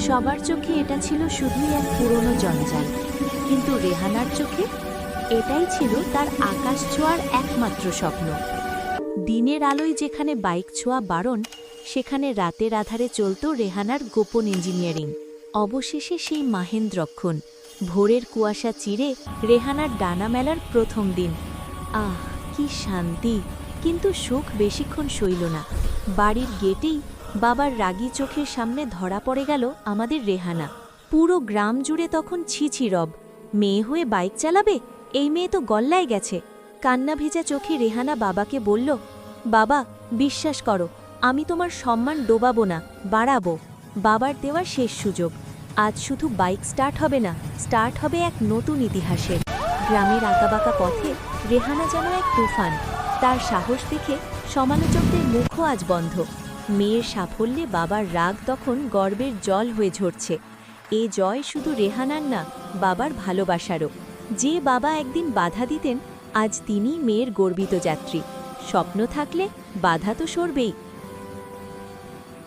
সবার চোখে এটা ছিল শুধুই এক পুরনো জঞ্জাল, কিন্তু রেহানার চোখে এটাই ছিল তার আকাশ ছোঁয়ার একমাত্র স্বপ্ন। দিনের আলোয় যেখানে বাইক ছোঁয়া বারণ, সেখানে রাতের আধারে চলত রেহানার গোপন ইঞ্জিনিয়ারিং। অবশেষে সেই মাহেন্দ্রক্ষণ, ভোরের কুয়াশা চিরে রেহানার ডানা মেলার প্রথম দিন। আহ, কি শান্তি! কিন্তু সুখ বেশিক্ষণ সইল না। বাড়ির গেটেই বাবার রাগী চোখের সামনে ধরা পড়ে গেল আমাদের রেহানা। পুরো গ্রাম জুড়ে তখন ছি রব, মেয়ে হয়ে বাইক চালাবে, এই মেয়ে তো গল্লায় গেছে। কান্না ভেজা চোখে রেহানা বাবাকে বলল, বাবা, বিশ্বাস করো, আমি তোমার সম্মান ডোবাবো না, বাড়াবো। বাবার দেওয়া শেষ সুযোগ। আজ শুধু বাইক স্টার্ট হবে না, স্টার্ট হবে এক নতুন ইতিহাসের। গ্রামের আঁকাবাঁকা পথে রেহানা যেন এক তুফান। তার সাহস দেখে সমালোচকদের মুখও আজ বন্ধ। মেয়ের সাফল্যে বাবার রাগ তখন গর্বের জল হয়ে ঝরছে। এ জয় শুধু রেহানার না, বাবার ভালোবাসারও। যে বাবা একদিন বাধা দিতেন, আজ তিনিই মেয়ের গর্বিত যাত্রী। স্বপ্ন থাকলে বাধা তো সরবেই।